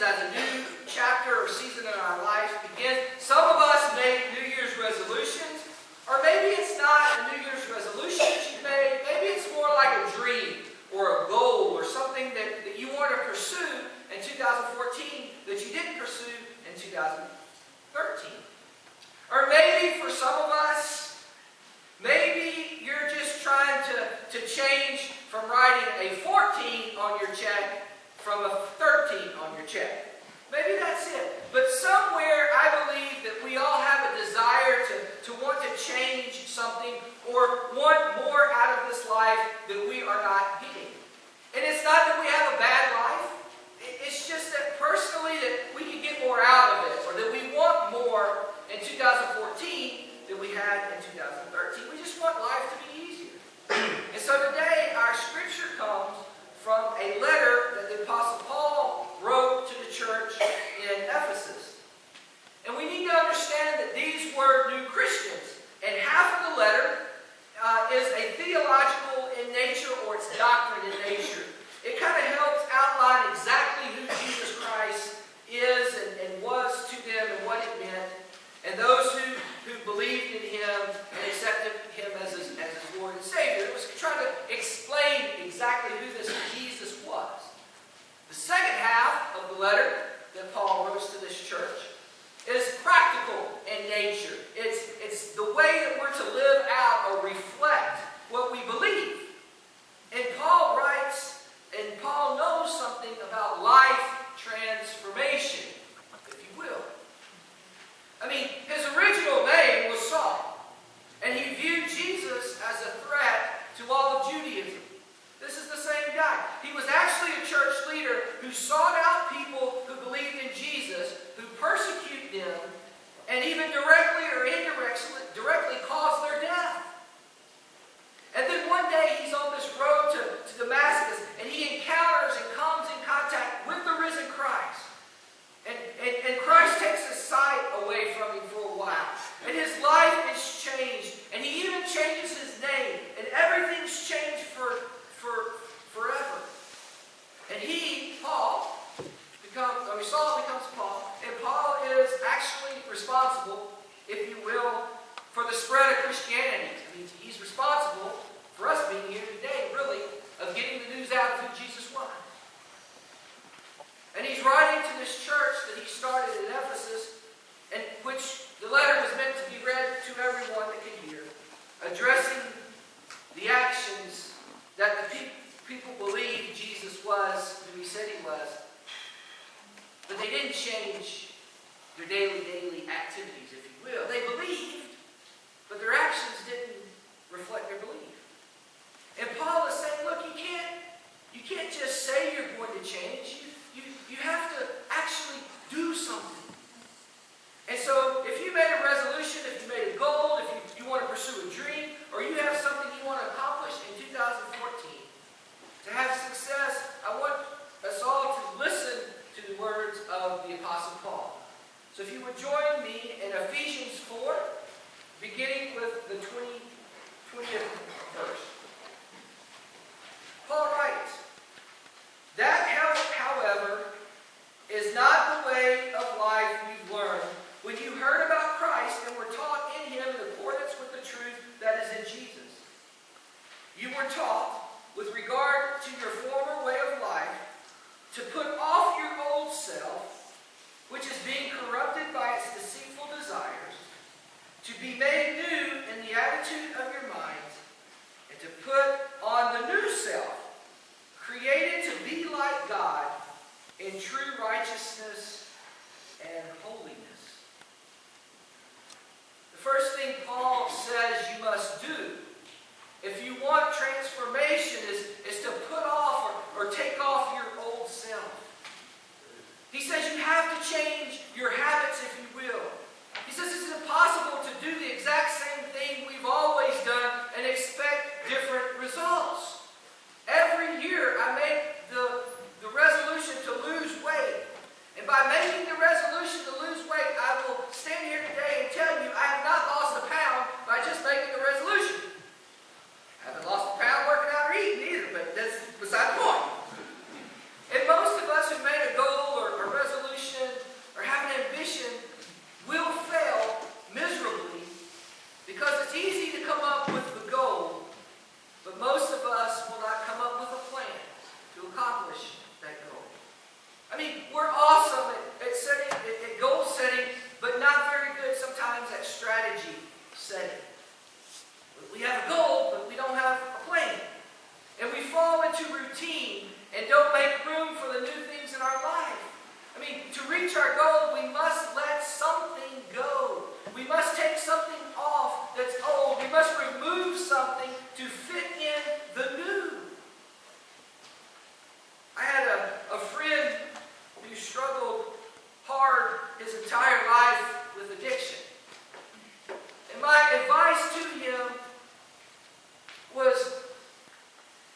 as a new chapter or season in our lives begins, some of us make New Year's resolutions, or maybe it's not a New Year's resolution that you made, maybe it's more like a dream or a goal or something that you want to pursue in 2014 that you didn't pursue in 2013. Or maybe for some of us, maybe you're just trying to change from writing a 14 on your check from a 13 on your check. Maybe that's it. But somewhere I believe that we all have a desire to want to change something or want more out of this life that we are not getting. And it's not that we have a bad life. It's just that personally that we can get more out of it, or that we want more in 2014 than we had in 2013. We just want life to be easier. And so today our scripture comes from a letter that the Apostle Paul wrote to the church in Ephesus. And we need to understand that these were new Christians. And half of the letter is a theological in nature, or it's doctrine in nature. It kind of helps outline exactly who Jesus Christ is and was to them and what it meant. And those who believed in Him and accepted Him as his Lord and Savior. It was trying to explain exactly who this Jesus was. The second half of the letter that Paul wrote to this church is practical in nature. It's the way that we're to live out or reflect what we believe. And Paul writes, and Paul knows something about life transformation, if you will. I mean, his original name was Saul, and he viewed Jesus as a threat to all of Judaism. This is the same guy. He was actually a church leader who sought out people who believed in Jesus, who persecuted them, and even directly or indirectly caused their death. And then one day he's on this road to Damascus, and he encounters and comes in contact with the risen Christ. And Christ takes his sight away from him for a while. And his life is changed. And he even changes his name. And everything's changed forever. And Saul becomes Paul. And Paul is actually responsible, if you will, for the spread of Christianity. I mean, he's responsible for us being here today, really, of getting the news out of who Jesus was. And he's writing to this church that he started in Ephesus, and which the letter was meant to be read to everyone that could hear, addressing the actions that the people believed Jesus was who he said he was. But they didn't change their daily activities, if you will. They believed, but their actions didn't reflect their belief. And Paul is saying, look, you can't just say you're going to change. You have to actually do something. And so if you made a resolution, if you made a goal, if you want to pursue a dream, or you have something you want to accomplish in 2014, to have success, I want us all to listen to the words of the Apostle Paul. So if you would join me in Ephesians 4, beginning with the 20th verse. Paul writes, "That, however, is not the way of life you've learned when you heard about Christ and were taught in Him in accordance with the truth that is in Jesus. You were taught, with regard to your former way of life, to put off your old self, which is being corrupted by its deceitful desires, to be made new in the attitude of your minds, and to put on the new self, created to be like God in true righteousness and holiness." The first thing Paul says you must do if you want transformation is to put off or take off your old self. He says you have to change your habits, if you will. He says it's impossible to do the exact same thing we've always done and expect different results. Every year I make the resolution to lose weight. And by making the resolution to lose weight, I will stand here today and tell you I have not lost a pound by just making the resolution. I haven't lost a pound working out or eating either, but that's beside the point. And most of us who made a goal or a resolution setting. We have a goal, but we don't have a plan. And we fall into routine and don't make room for the new things in our life. I mean, to reach our goal, we must let something go. We must take something off that's old. We must remove something to fit in the new. I had a friend who struggled hard his entire life with addiction. And my advice to him was,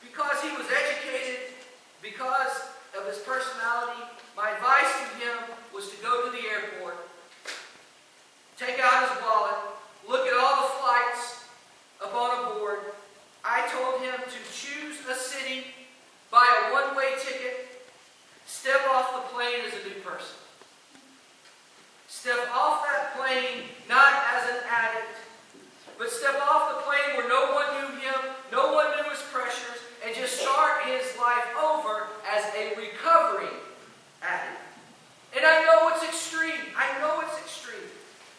because he was educated, because of his personality, my advice to him was to go to the airport, take out his wallet, look at all the flights up on a board. I told him to choose a city, buy a one-way ticket, step off the plane as a new person. Step off that plane not as an addict, but step off the plane where no one knew him, no one knew his pressures, and just start his life over as a recovering addict. And I know it's extreme.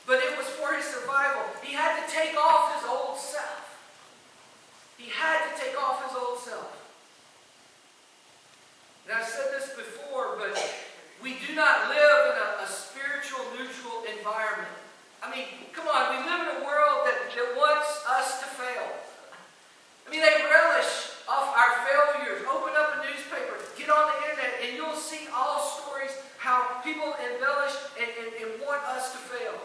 But it was for his survival. He had to take off his old self. And I've said this before, but we do not live in a spiritual neutral environment. I mean, come on, we live in a world that wants us to fail. I mean, they relish off our failures. Open up a newspaper, get on the internet, and you'll see all stories how people embellish and want us to fail.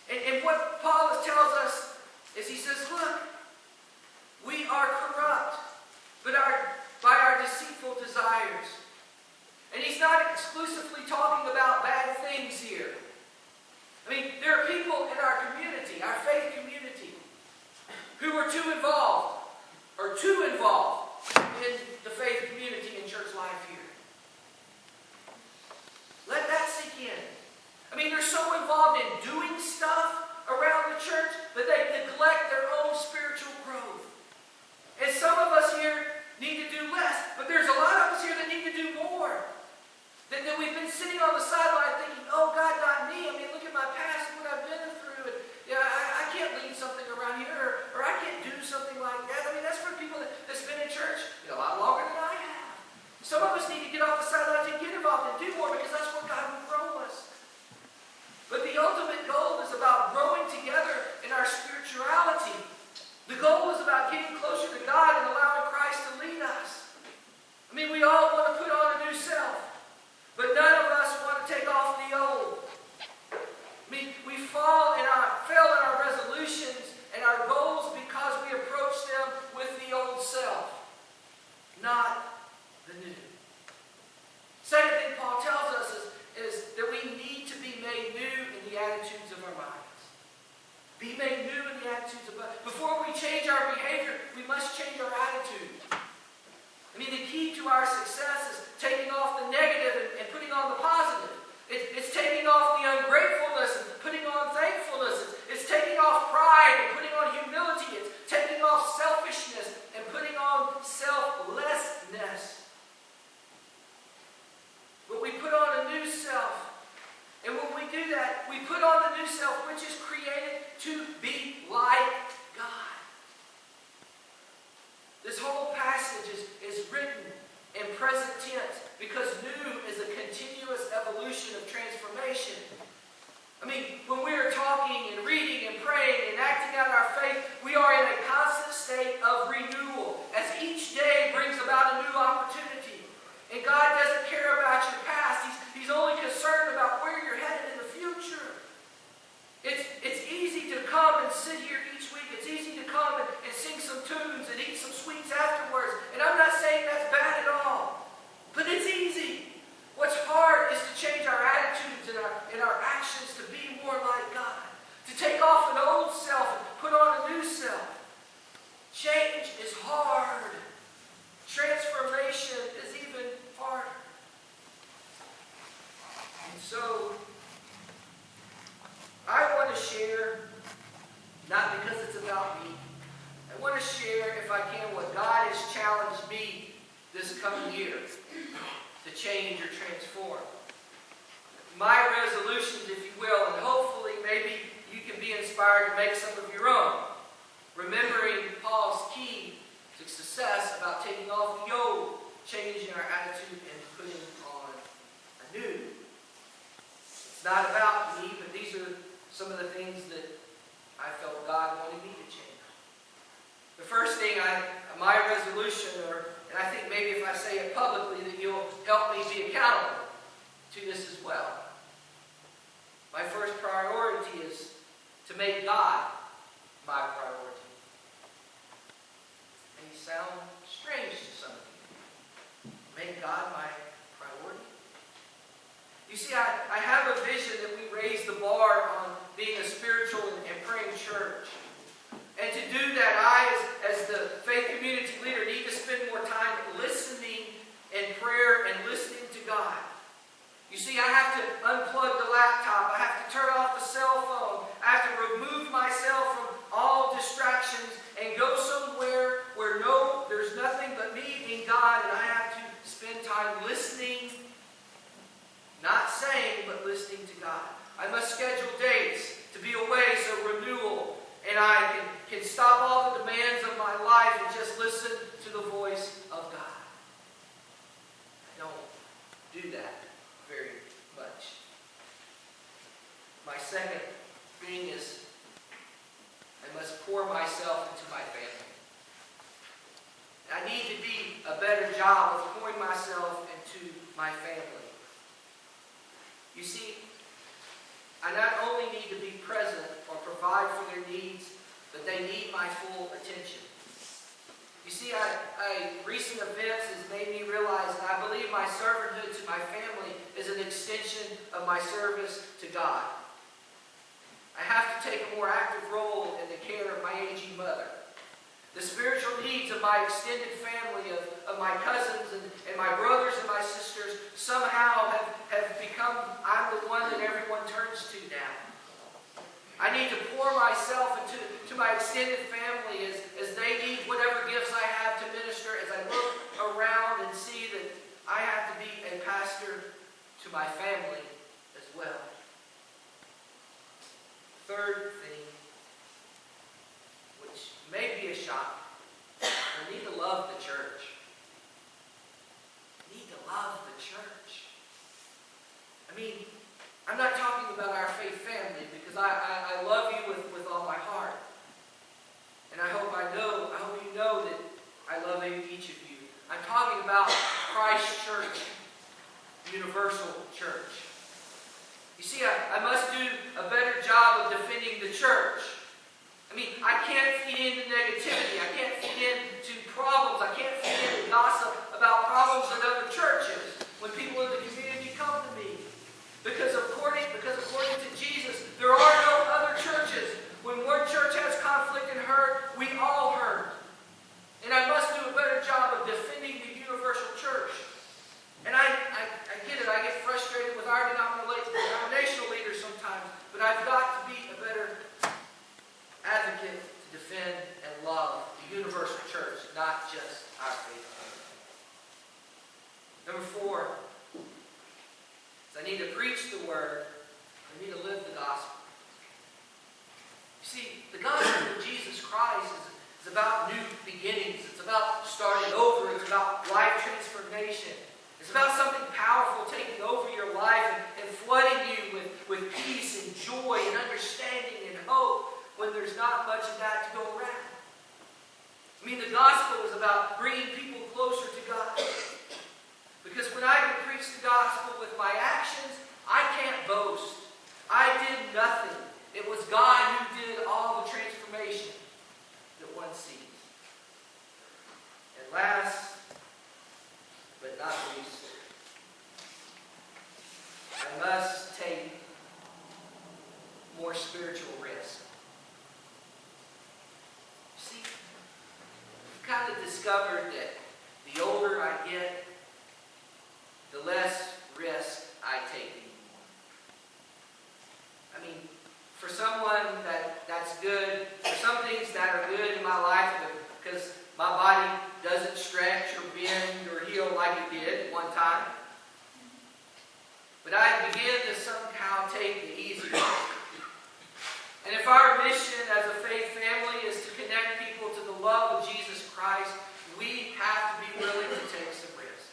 And what Paul tells us is, he says, look, we are corrupt, but by our deceitful desires. And he's not exclusively talking about bad things here. I mean, there are people in our community, our faith community, who are too involved in the faith community and church life here. Let that sink in. I mean, they're so involved in doing stuff around the church that they neglect their own spiritual growth. And some of us here need to do less, but there's a lot of us here that need to do more. That we've been sitting on the sideline thinking, oh God, not me. I mean, look at my past and what I've been through. And, I can't lead something around here, or I can't do something like that. I mean, that's for people that's been in church a lot longer than I have. Some of us need to get off the sidelines and get involved and do more, because that's where God will grow us. But the ultimate goal is about growing together in our spirituality. The goal is about getting closer to God and allowing Christ to lead us. I mean, we all want to put on a new self, but none of us want to take off the old. I mean, we fail in our resolutions and our goals because we approach them with the old self, not the new. Second thing Paul tells us is that we need to be made new in the attitudes of our minds. Be made new in the attitudes of our minds. Before we change our behavior, we must change our attitude. I mean, the key to our success is taking off the negative and putting on the positive. It's taking off the ungratefulness and putting on thankfulness. It's taking off pride and putting on humility. It's taking off selfishness and putting on selflessness. But we put on a new self. And when we do that, we put on the new self, which is created to be like God. This whole passage is written in present tense because new is a continuous evolution of transformation. I mean, when we are talking and reading and praying and acting out our faith, we are in a constant state of renewal as each day brings about a new opportunity. And God doesn't care about your past. He's only concerned about where you're headed in the future. It's easy to come and sit here each week. It's easy to come and sing some tunes and eat some sweets afterwards. And I'm not saying that's bad at all. But it's easy. What's hard is to change our attitudes and our actions to be more like God. To take off an old self and put on a new self. Change is hard. Transformation is even harder. And so, I want to share, not because it's about me, I want to share, if I can, what God has challenged me this coming year to change or transform. My resolutions, if you will, and hopefully maybe you can be inspired to make not about me, but these are some of the things that I felt God wanted me to change. The first thing, my resolution, and I think maybe if I say it publicly, that you'll help me be accountable to this as well. My first priority is to make God my priority. May sound strange to some of you. Make God my priority? You see, I have a vision that we raise the bar on being a spiritual and praying church. And to do that, I, as the faith community leader, need to spend more time listening in prayer and listening to God. You see, I have to unplug the laptop. I have to turn off the cell phone. I have to remove myself from all distractions and go somewhere where there's nothing but me and God, and I have to spend time listening, not saying, but listening to God. I must schedule dates to be away, so renewal, and I can stop all the demands of my life and just listen to the voice of God. I don't do that very much. My second thing is I must pour myself into my family. I need to be a better job of pouring myself into my family. You see, I not only need to be present or provide for their needs, but they need my full attention. You see, recent events has made me realize that I believe my servanthood to my family is an extension of my service to God. I have to take a more active role in the care of my aging mother. The spiritual needs of my extended family, of my cousins and my brothers and my sisters, somehow have become, I'm the one that everyone turns to now. I need to pour myself into my extended family as they need whatever gifts I have to minister, as I look around and see that I have to be a pastor to my family as well. Third thing, which may be a shock, I need to love the church. I need to love the church. I mean, I'm not talking about our faith family, because I love you with all my heart. And I hope you know that I love each of you. I'm talking about Christ Church, Universal Church. You see, I must do a better job of defending the church. I mean, I can't feed into negativity. I can't feed into problems. I can't feed into gossip about problems in other churches when people in the community come to me. Because according to Jesus, there are no other churches. When one church has conflict and hurt, we all hurt. And I must do a better job of defending the universal church. And I get it. I get frustrated with our denominational leaders sometimes. But I've got to be a better advocate to defend and love the universal church, not just our faith. Number 4, is I need to preach the word. I need to live the gospel. You see, the gospel of Jesus Christ is about new beginnings. It's about starting over. It's about life transformation. It's about something powerful taking over your life and flooding you with peace and joy and understanding and hope when there's not much of that to go around. I mean, the gospel is about bringing people closer to God. Because when I can preach the gospel with my actions, I can't boast. I did nothing. It was God who did all the transformation that one sees. And last, but not least, I must take more spiritual risk. See, I've kind of discovered that the older I get, the less risk I take anymore. I mean, for someone that's good, for some things that are good in my life, because my body doesn't stretch or bend or heal like it did at one time. But I begin to somehow take the easy road. And if our mission as a faith family is to connect people to the love of Jesus Christ, we have to be willing to take some risks.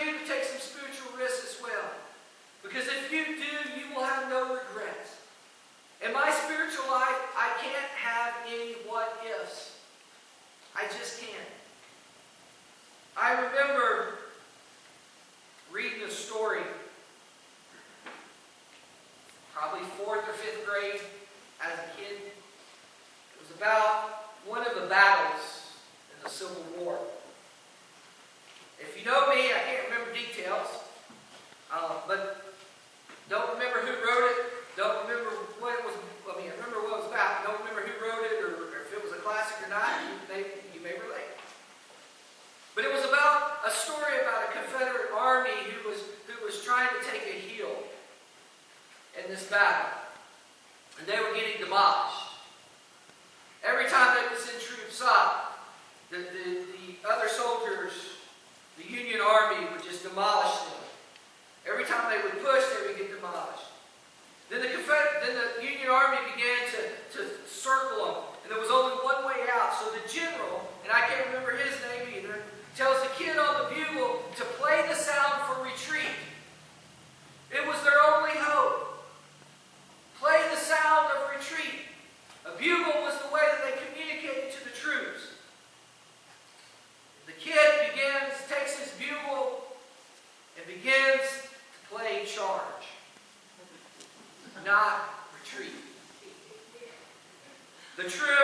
you to take some spiritual risks as well. Because if you do, you will have no regrets. In my spiritual life, I can't have any what ifs. I just can't. I remember reading a story, probably 4th or 5th grade as a kid. It was about one of the battles in the Civil War. If you know me, I can't remember details, but don't remember who wrote it, don't remember what it was, I remember what it was about, don't remember who wrote it or if it was a classic or not, you may relate. But it was about a story about a Confederate army who was trying to take a hill in this battle. And they were getting demolished. Every time they would send troops up, the other soldiers, the Union Army would just demolish them. Every time they would push, they would get demolished. Then the Union Army began to circle them, and there was only one way out. So the general, and I can't remember his name either, tells the kid on the bugle to play the sound for retreat. It was their only hope. Play the sound of retreat. A bugle was the way that they communicated to the troops. The kid takes his bugle and begins to play charge, not retreat. The troops